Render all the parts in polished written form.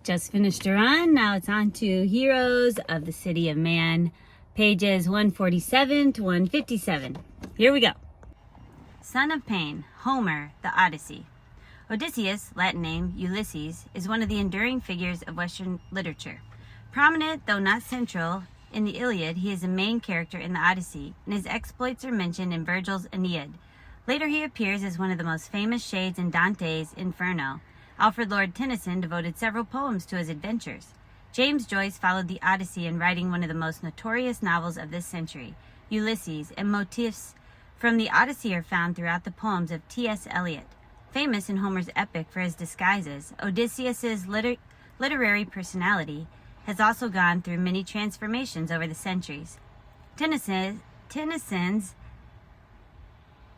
Just finished a run. Now it's on to Heroes of the City of Man, pages 147 to 157. Here we go. Son of Pain, Homer, the Odyssey. Odysseus, Latin name Ulysses, is one of the enduring figures of Western literature. Prominent, though not central, in the Iliad, he is a main character in the Odyssey, and his exploits are mentioned in Virgil's Aeneid. Later he appears as one of the most famous shades in Dante's Inferno. Alfred Lord Tennyson devoted several poems to his adventures. James Joyce followed the Odyssey in writing one of the most notorious novels of this century, Ulysses, and motifs from the Odyssey are found throughout the poems of T.S. Eliot. Famous in Homer's epic for his disguises, Odysseus's literary personality has also gone through many transformations over the centuries. Tennyson's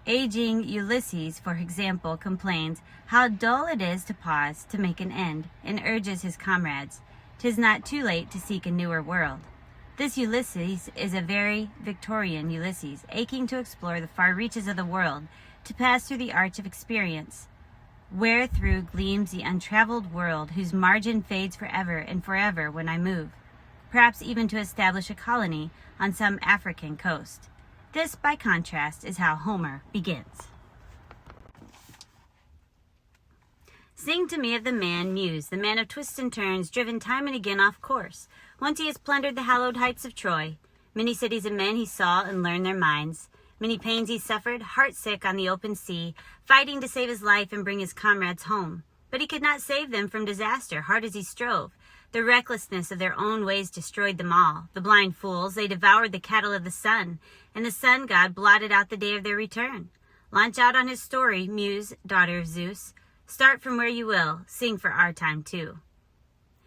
aging Ulysses, for example, complains how dull it is to pause to make an end, and urges his comrades, "'Tis not too late to seek a newer world." This Ulysses is a very Victorian Ulysses, aching to explore the far reaches of the world, to pass through the arch of experience, wherethrough gleams the untraveled world, whose margin fades forever and forever when I move, perhaps even to establish a colony on some African coast. This, by contrast, is how Homer begins. Sing to me of the man Muse, the man of twists and turns, driven time and again off course. Once he has plundered the hallowed heights of Troy. Many cities and men he saw and learned their minds. Many pains he suffered, heartsick on the open sea, fighting to save his life and bring his comrades home. But he could not save them from disaster, hard as he strove. The recklessness of their own ways destroyed them all. The blind fools, they devoured the cattle of the sun, and the sun god blotted out the day of their return. Launch out on his story, Muse, daughter of Zeus. Start from where you will, sing for our time too.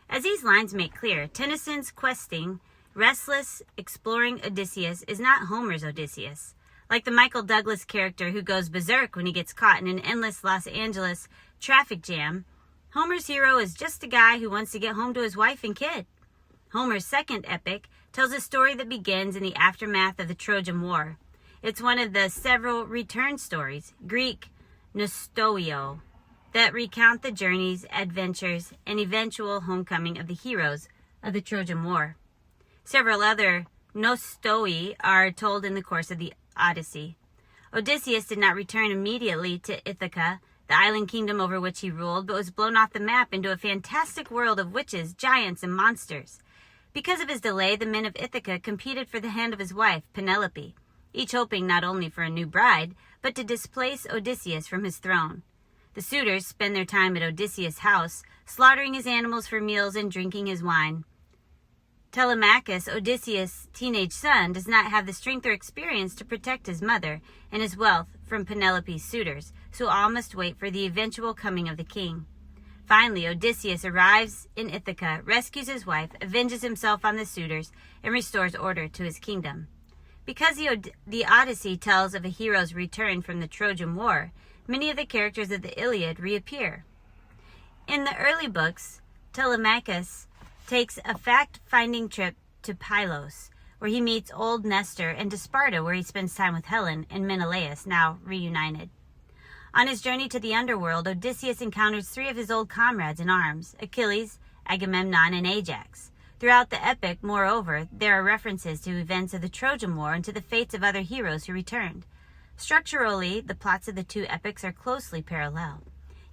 As these lines make clear, Tennyson's questing, restless, exploring Odysseus is not Homer's Odysseus. Like the Michael Douglas character who goes berserk when he gets caught in an endless Los Angeles traffic jam, Homer's hero is just a guy who wants to get home to his wife and kid. Homer's second epic tells a story that begins in the aftermath of the Trojan War. It's one of the several return stories, Greek Nostoi, that recount the journeys, adventures, and eventual homecoming of the heroes of the Trojan War. Several other Nostoi are told in the course of the Odyssey. Odysseus did not return immediately to Ithaca, the island kingdom over which he ruled, but was blown off the map into a fantastic world of witches, giants, and monsters. Because of his delay, the men of Ithaca competed for the hand of his wife, Penelope, each hoping not only for a new bride, but to displace Odysseus from his throne. The suitors spend their time at Odysseus' house, slaughtering his animals for meals and drinking his wine. Telemachus, Odysseus' teenage son, does not have the strength or experience to protect his mother and his wealth from Penelope's suitors, so all must wait for the eventual coming of the king. Finally, Odysseus arrives in Ithaca, rescues his wife, avenges himself on the suitors, and restores order to his kingdom. Because the Odyssey tells of a hero's return from the Trojan War, many of the characters of the Iliad reappear. In the early books, Telemachus takes a fact-finding trip to Pylos, where he meets old Nestor, and to Sparta, where he spends time with Helen and Menelaus, now reunited. On his journey to the underworld, Odysseus encounters three of his old comrades in arms, Achilles, Agamemnon, and Ajax. Throughout the epic, moreover, there are references to events of the Trojan War and to the fates of other heroes who returned. Structurally, the plots of the two epics are closely parallel.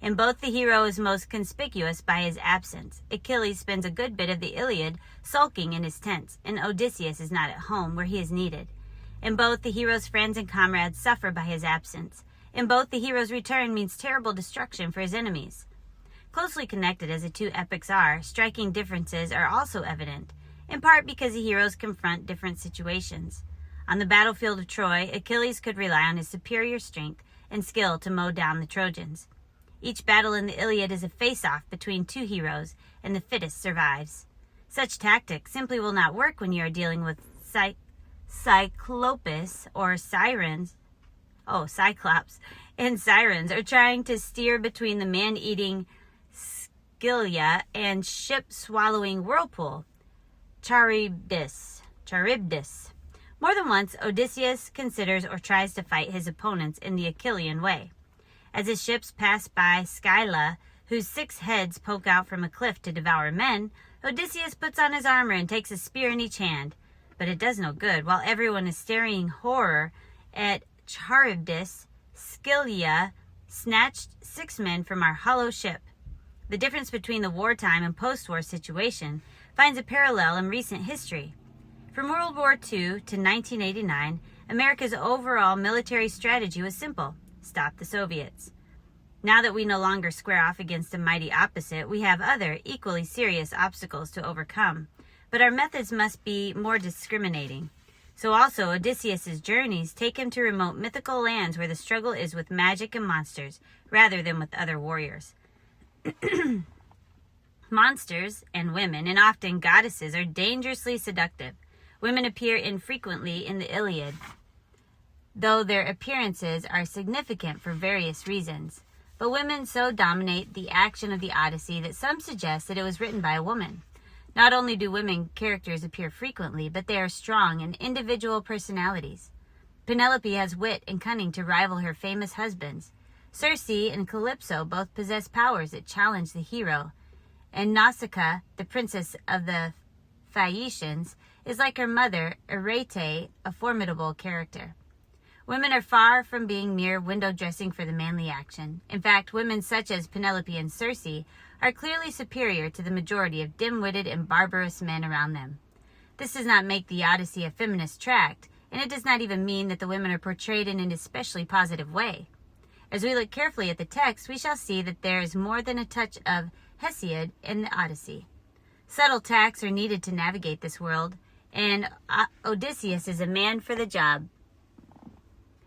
In both, the hero is most conspicuous by his absence. Achilles spends a good bit of the Iliad sulking in his tents, and Odysseus is not at home where he is needed. In both, the hero's friends and comrades suffer by his absence. In both, the hero's return means terrible destruction for his enemies. Closely connected as the two epics are, striking differences are also evident, in part because the heroes confront different situations. On the battlefield of Troy, Achilles could rely on his superior strength and skill to mow down the Trojans. Each battle in the Iliad is a face-off between two heroes, and the fittest survives. Such tactics simply will not work when you are dealing with Cyclops or Cyclops and Sirens, or trying to steer between the man-eating Scylla and ship-swallowing whirlpool, Charybdis. More than once, Odysseus considers or tries to fight his opponents in the Achillean way. As his ships pass by Scylla, whose 6 heads poke out from a cliff to devour men, Odysseus puts on his armor and takes a spear in each hand. But it does no good. While everyone is staring in horror at Charybdis, Scylla snatched 6 men from our hollow ship. The difference between the wartime and post-war situation finds a parallel in recent history. From World War II to 1989, America's overall military strategy was simple: stop the Soviets. Now that we no longer square off against a mighty opposite, we have other, equally serious obstacles to overcome. But our methods must be more discriminating. So also, Odysseus' journeys take him to remote mythical lands where the struggle is with magic and monsters, rather than with other warriors. Monsters and women, and often goddesses, are dangerously seductive. Women appear infrequently in the Iliad, though their appearances are significant for various reasons. But women so dominate the action of the Odyssey that some suggest that it was written by a woman. Not only do women characters appear frequently, but they are strong and individual personalities. Penelope has wit and cunning to rival her famous husbands. Circe and Calypso both possess powers that challenge the hero. And Nausicaa, the princess of the Phaeacians, is like her mother, Arete, a formidable character. Women are far from being mere window dressing for the manly action. In fact, women such as Penelope and Circe are clearly superior to the majority of dim-witted and barbarous men around them. This does not make the Odyssey a feminist tract, and it does not even mean that the women are portrayed in an especially positive way. As we look carefully at the text, we shall see that there is more than a touch of Hesiod in the Odyssey. Subtle tacts are needed to navigate this world, and Odysseus is a man for the job.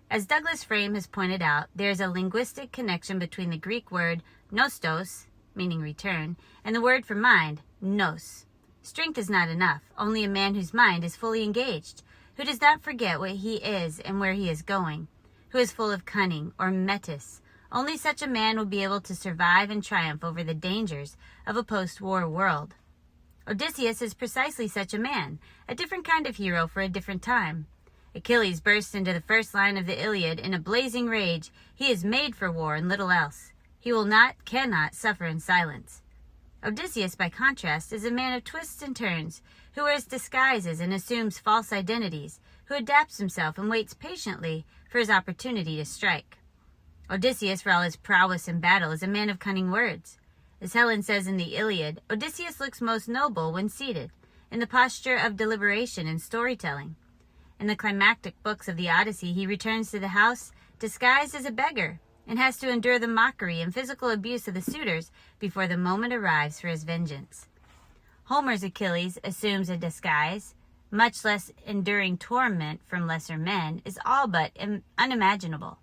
As Douglas Frame has pointed out, there is a linguistic connection between the Greek word nostos, meaning return, and the word for mind, nous. Strength is not enough. Only a man whose mind is fully engaged, who does not forget what he is and where he is going, who is full of cunning, or metis. Only such a man will be able to survive and triumph over the dangers of a post-war world. Odysseus is precisely such a man, a different kind of hero for a different time. Achilles bursts into the first line of the Iliad in a blazing rage. He is made for war and little else. He cannot suffer in silence. Odysseus, by contrast, is a man of twists and turns, who wears disguises and assumes false identities, who adapts himself and waits patiently for his opportunity to strike. Odysseus, for all his prowess in battle, is a man of cunning words. As Helen says in the Iliad, Odysseus looks most noble when seated, in the posture of deliberation and storytelling. In the climactic books of the Odyssey, he returns to the house disguised as a beggar, and has to endure the mockery and physical abuse of the suitors before the moment arrives for his vengeance. Homer's Achilles assumes a disguise, much less enduring torment from lesser men, is all but unimaginable.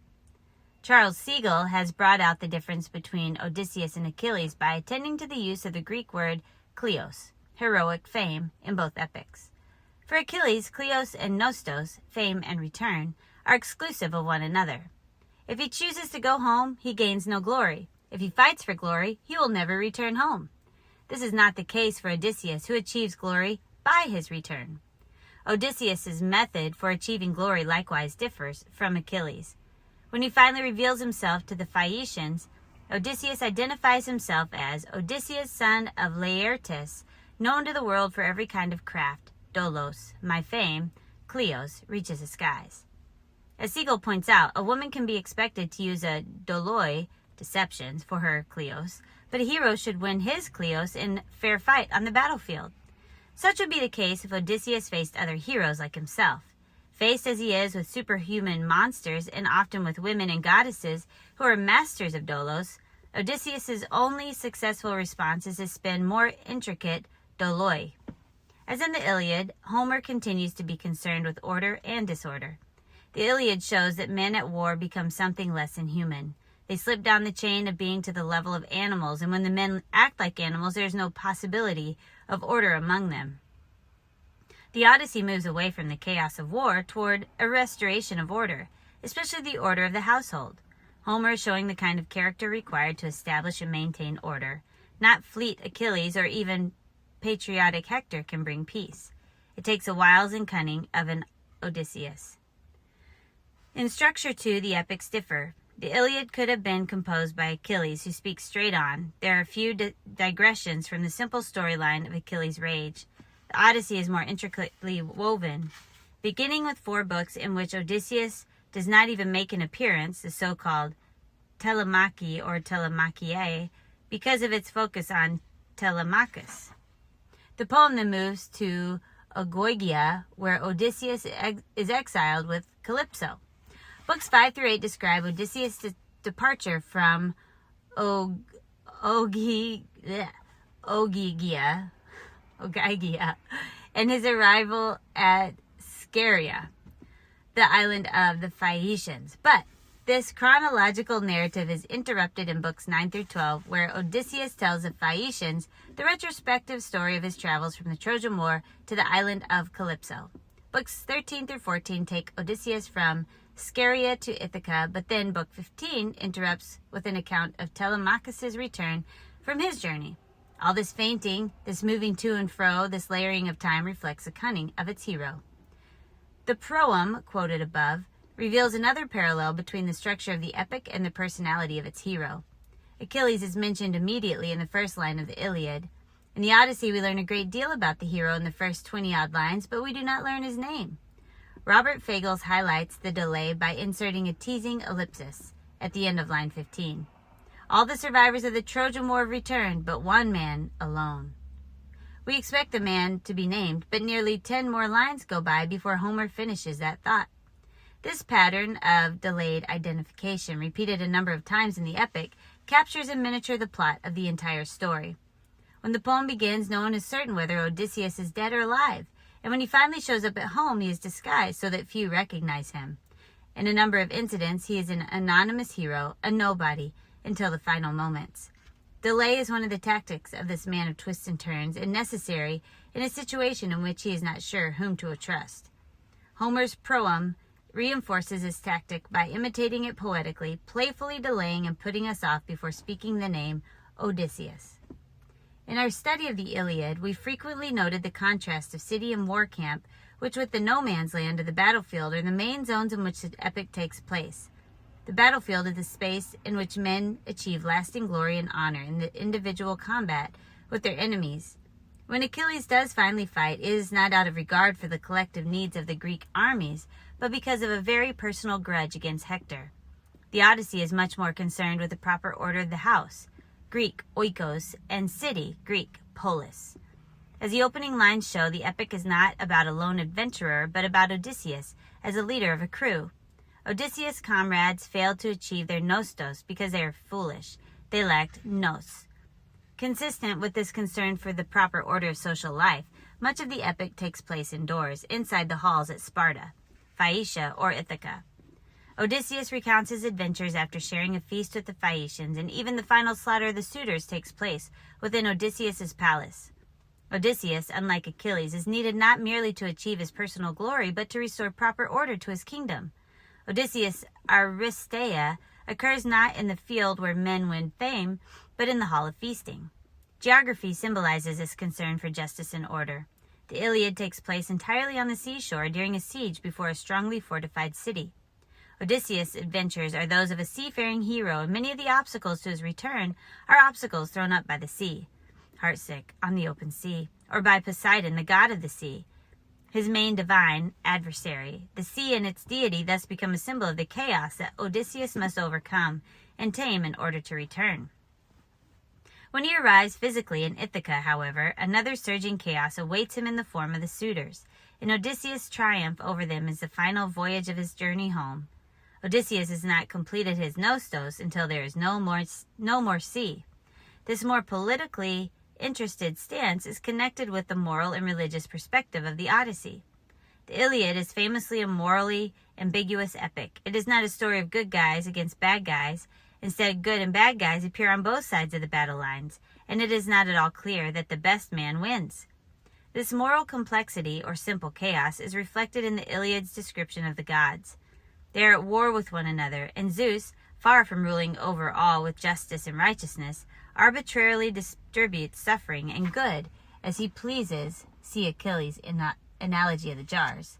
Charles Siegel has brought out the difference between Odysseus and Achilles by attending to the use of the Greek word kleos, heroic fame, in both epics. For Achilles, kleos and nostos, fame and return, are exclusive of one another. If he chooses to go home, he gains no glory. If he fights for glory, he will never return home. This is not the case for Odysseus, who achieves glory by his return. Odysseus' method for achieving glory likewise differs from Achilles. When he finally reveals himself to the Phaeacians, Odysseus identifies himself as Odysseus, son of Laertes, known to the world for every kind of craft. Dolos, my fame, kleos, reaches the skies. As Siegel points out, a woman can be expected to use a doloi, deceptions, for her kleos, but a hero should win his kleos in fair fight on the battlefield. Such would be the case if Odysseus faced other heroes like himself. Faced as he is with superhuman monsters and often with women and goddesses who are masters of dolos, Odysseus' only successful response is to spin more intricate doloi. As in the Iliad, Homer continues to be concerned with order and disorder. The Iliad shows that men at war become something less than human. They slip down the chain of being to the level of animals, and when the men act like animals, there is no possibility of order among them. The Odyssey moves away from the chaos of war toward a restoration of order, especially the order of the household. Homer is showing the kind of character required to establish and maintain order. Not fleet Achilles or even patriotic Hector can bring peace. It takes the wiles and cunning of an Odysseus. In structure, too, the epics differ. The Iliad could have been composed by Achilles, who speaks straight on. There are few digressions from the simple storyline of Achilles' rage. The Odyssey is more intricately woven, beginning with 4 books in which Odysseus does not even make an appearance, the so-called Telemachy or Telemachie, because of its focus on Telemachus. The poem then moves to Ogygia, where Odysseus is exiled with Calypso. Books 5 through 8 describe Odysseus' departure from Ogygia and his arrival at Scheria, the island of the Phaeacians. But this chronological narrative is interrupted in books 9 through 12, where Odysseus tells the Phaeacians the retrospective story of his travels from the Trojan War to the island of Calypso. Books 13 through 14 take Odysseus from Scheria to Ithaca, but then book 15 interrupts with an account of Telemachus' return from his journey. All this fainting, this moving to and fro, this layering of time reflects the cunning of its hero. The proem, quoted above, reveals another parallel between the structure of the epic and the personality of its hero. Achilles is mentioned immediately in the first line of the Iliad. In the Odyssey, we learn a great deal about the hero in the first 20-odd lines, but we do not learn his name. Robert Fagles highlights the delay by inserting a teasing ellipsis at the end of line 15. All the survivors of the Trojan War returned, but one man alone. We expect the man to be named, but nearly 10 more lines go by before Homer finishes that thought. This pattern of delayed identification, repeated a number of times in the epic, captures in miniature the plot of the entire story. When the poem begins, no one is certain whether Odysseus is dead or alive, and when he finally shows up at home, he is disguised so that few recognize him. In a number of incidents, he is an anonymous hero, a nobody, until the final moments. Delay is one of the tactics of this man of twists and turns, and necessary in a situation in which he is not sure whom to trust. Homer's proem reinforces his tactic by imitating it poetically, playfully delaying and putting us off before speaking the name Odysseus. In our study of the Iliad, we frequently noted the contrast of city and war camp, which with the no man's land of the battlefield are the main zones in which the epic takes place. The battlefield is the space in which men achieve lasting glory and honor in the individual combat with their enemies. When Achilles does finally fight, it is not out of regard for the collective needs of the Greek armies, but because of a very personal grudge against Hector. The Odyssey is much more concerned with the proper order of the house, Greek oikos, and city, Greek polis. As the opening lines show, the epic is not about a lone adventurer, but about Odysseus as a leader of a crew. Odysseus' comrades failed to achieve their nostos because they are foolish. They lacked nous. Consistent with this concern for the proper order of social life, much of the epic takes place indoors, inside the halls at Sparta, Phaeacia, or Ithaca. Odysseus recounts his adventures after sharing a feast with the Phaeacians, and even the final slaughter of the suitors takes place within Odysseus' palace. Odysseus, unlike Achilles, is needed not merely to achieve his personal glory, but to restore proper order to his kingdom. Odysseus' Aristeia occurs not in the field where men win fame, but in the hall of feasting. Geography symbolizes this concern for justice and order. The Iliad takes place entirely on the seashore during a siege before a strongly fortified city. Odysseus' adventures are those of a seafaring hero, and many of the obstacles to his return are obstacles thrown up by the sea, heartsick on the open sea, or by Poseidon, the god of the sea, his main divine adversary. The sea and its deity thus become a symbol of the chaos that Odysseus must overcome and tame in order to return. When he arrives physically in Ithaca, however, another surging chaos awaits him in the form of the suitors, and Odysseus' triumph over them is the final voyage of his journey home. Odysseus has not completed his nostos until there is no more sea. This more politically interested stance is connected with the moral and religious perspective of the Odyssey. The Iliad is famously a morally ambiguous epic. It is not a story of good guys against bad guys. Instead, good and bad guys appear on both sides of the battle lines, and it is not at all clear that the best man wins. This moral complexity, or simple chaos, is reflected in the Iliad's description of the gods. They are at war with one another, and Zeus, far from ruling over all with justice and righteousness, arbitrarily distributes suffering and good as he pleases. See Achilles' analogy of the jars.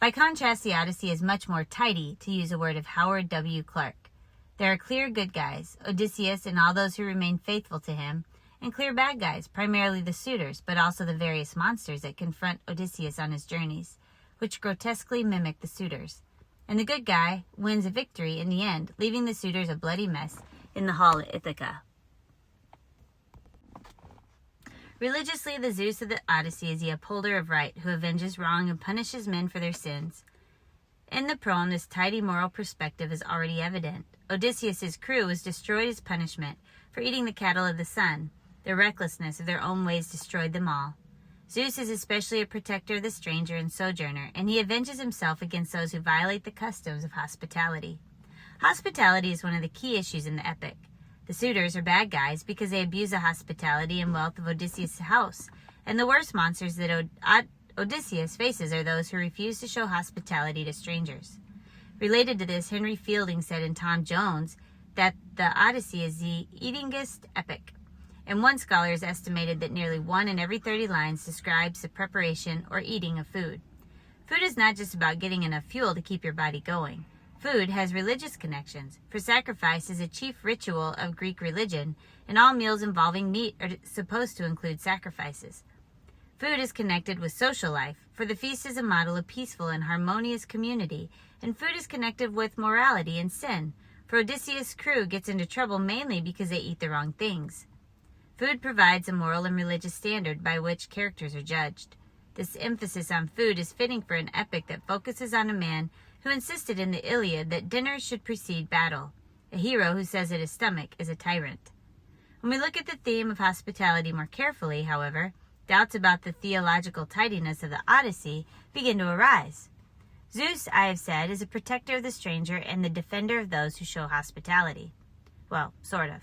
By contrast, the Odyssey is much more tidy, to use a word of Howard W. Clark. There are clear good guys, Odysseus and all those who remain faithful to him, and clear bad guys, primarily the suitors, but also the various monsters that confront Odysseus on his journeys, which grotesquely mimic the suitors. And the good guy wins a victory in the end, leaving the suitors a bloody mess in the hall at Ithaca. Religiously, the Zeus of the Odyssey is the upholder of right, who avenges wrong and punishes men for their sins. In the poem, this tidy moral perspective is already evident. Odysseus' crew was destroyed as punishment for eating the cattle of the sun. Their recklessness of their own ways destroyed them all. Zeus is especially a protector of the stranger and sojourner, and he avenges himself against those who violate the customs of hospitality. Hospitality is one of the key issues in the epic. The suitors are bad guys because they abuse the hospitality and wealth of Odysseus' house, and the worst monsters that Odysseus faces are those who refuse to show hospitality to strangers. Related to this, Henry Fielding said in Tom Jones that the Odyssey is the eatingest epic, and one scholar has estimated that nearly 1 in every 30 lines describes the preparation or eating of food. Food is not just about getting enough fuel to keep your body going. Food has religious connections, for sacrifice is a chief ritual of Greek religion, and all meals involving meat are supposed to include sacrifices. Food is connected with social life, for the feast is a model of peaceful and harmonious community, and food is connected with morality and sin, for Odysseus' crew gets into trouble mainly because they eat the wrong things. Food provides a moral and religious standard by which characters are judged. This emphasis on food is fitting for an epic that focuses on a man who insisted in the Iliad that dinner should precede battle, a hero who says that his stomach is a tyrant. When we look at the theme of hospitality more carefully, however, doubts about the theological tidiness of the Odyssey begin to arise. Zeus, I have said, is a protector of the stranger and the defender of those who show hospitality. Well, sort of.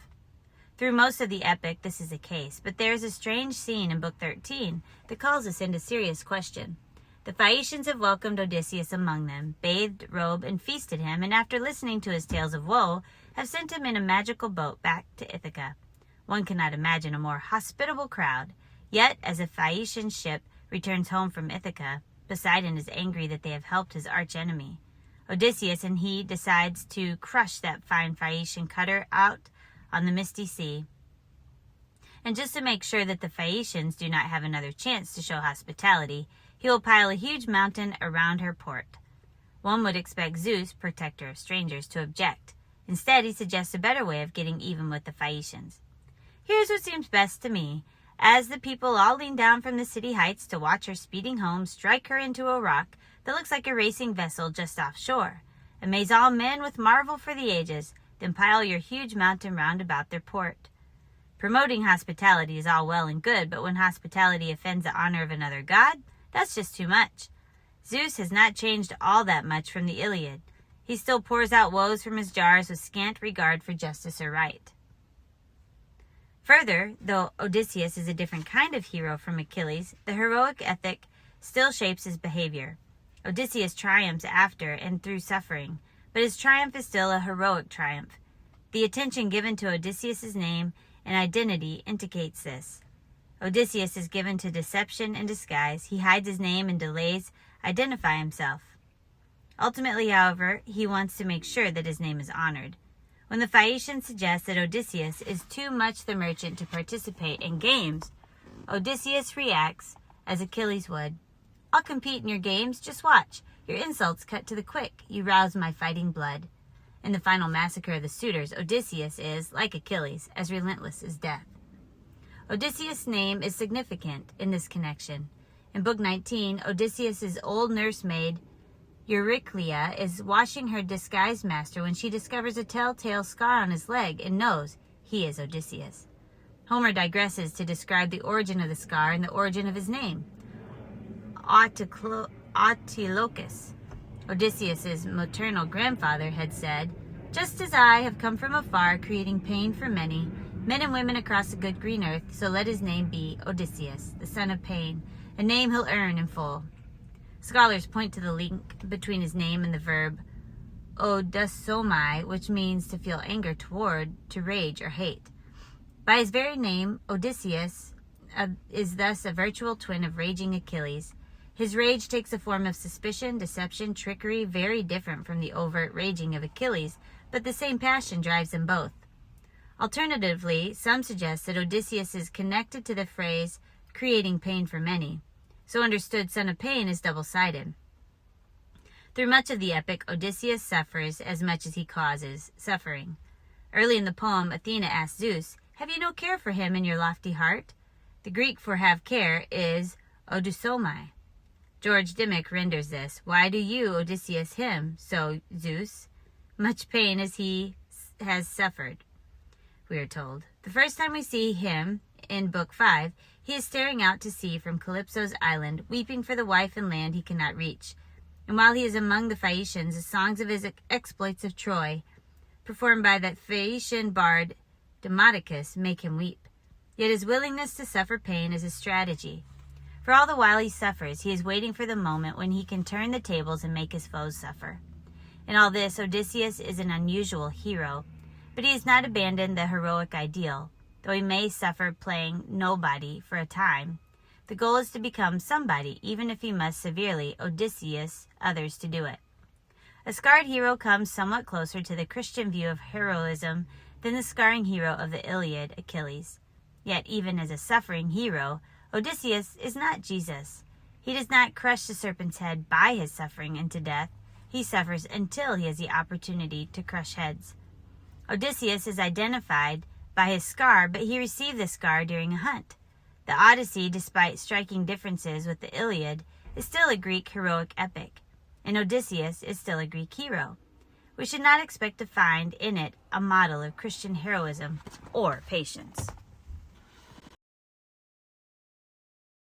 Through most of the epic, this is the case, but there is a strange scene in Book 13 that calls us into serious question. The Phaeacians have welcomed Odysseus among them, bathed, robed, and feasted him, and after listening to his tales of woe, have sent him in a magical boat back to Ithaca. One cannot imagine a more hospitable crowd. Yet, as a Phaeacian ship returns home from Ithaca, Poseidon is angry that they have helped his archenemy. Odysseus and he decides to crush that fine Phaeacian cutter out on the misty sea. And just to make sure that the Phaeacians do not have another chance to show hospitality, he will pile a huge mountain around her port. One would expect Zeus, protector of strangers, to object. Instead, he suggests a better way of getting even with the Phaeacians. Here's what seems best to me. As the people all lean down from the city heights to watch her speeding home, strike her into a rock that looks like a racing vessel just offshore. Amaze all men with marvel for the ages, then pile your huge mountain round about their port. Promoting hospitality is all well and good, but when hospitality offends the honor of another god, that's just too much. Zeus has not changed all that much from the Iliad. He still pours out woes from his jars with scant regard for justice or right. Further, though Odysseus is a different kind of hero from Achilles, the heroic ethic still shapes his behavior. Odysseus triumphs after and through suffering, but his triumph is still a heroic triumph. The attention given to Odysseus' name and identity indicates this. Odysseus is given to deception and disguise. He hides his name and delays identify himself. Ultimately, however, he wants to make sure that his name is honored. When the Phaeacians suggest that Odysseus is too much the merchant to participate in games, Odysseus reacts as Achilles would. I'll compete in your games, just watch. Your insults cut to the quick. You rouse my fighting blood. In the final massacre of the suitors, Odysseus is, like Achilles, as relentless as death. Odysseus' name is significant in this connection. In Book 19, Odysseus' old nursemaid, Euryclea, is washing her disguised master when she discovers a telltale scar on his leg and knows he is Odysseus. Homer digresses to describe the origin of the scar and the origin of his name. Autolycus, Odysseus' maternal grandfather, had said, "Just as I have come from afar, creating pain for many, men and women across the good green earth, so let his name be Odysseus, the son of pain, a name he'll earn in full." Scholars point to the link between his name and the verb odysomai, which means to feel anger toward, to rage or hate. By his very name, Odysseus is thus a virtual twin of raging Achilles. His rage takes a form of suspicion, deception, trickery, very different from the overt raging of Achilles, but the same passion drives them both. Alternatively, some suggest that Odysseus is connected to the phrase, creating pain for many. So understood, son of pain is double-sided. Through much of the epic, Odysseus suffers as much as he causes suffering. Early in the poem, Athena asks Zeus, "Have you no care for him in your lofty heart?" The Greek for have care is odysomai. George Dimmock renders this, "Why do you, Odysseus, him, so, Zeus? Much pain as he has suffered," we are told. The first time we see him, in Book 5, he is staring out to sea from Calypso's island, weeping for the wife and land he cannot reach. And while he is among the Phaeacians, the songs of his exploits of Troy, performed by that Phaeacian bard Demodocus, make him weep. Yet his willingness to suffer pain is a strategy. For all the while he suffers, he is waiting for the moment when he can turn the tables and make his foes suffer. In all this, Odysseus is an unusual hero, but he has not abandoned the heroic ideal, though he may suffer playing nobody for a time. The goal is to become somebody, even if he must severely Odysseus others to do it. A scarred hero comes somewhat closer to the Christian view of heroism than the scarring hero of the Iliad, Achilles. Yet even as a suffering hero, Odysseus is not Jesus. He does not crush the serpent's head by his suffering into death. He suffers until he has the opportunity to crush heads. Odysseus is identified by his scar, but he received the scar during a hunt. The Odyssey, despite striking differences with the Iliad, is still a Greek heroic epic, and Odysseus is still a Greek hero. We should not expect to find in it a model of Christian heroism or patience.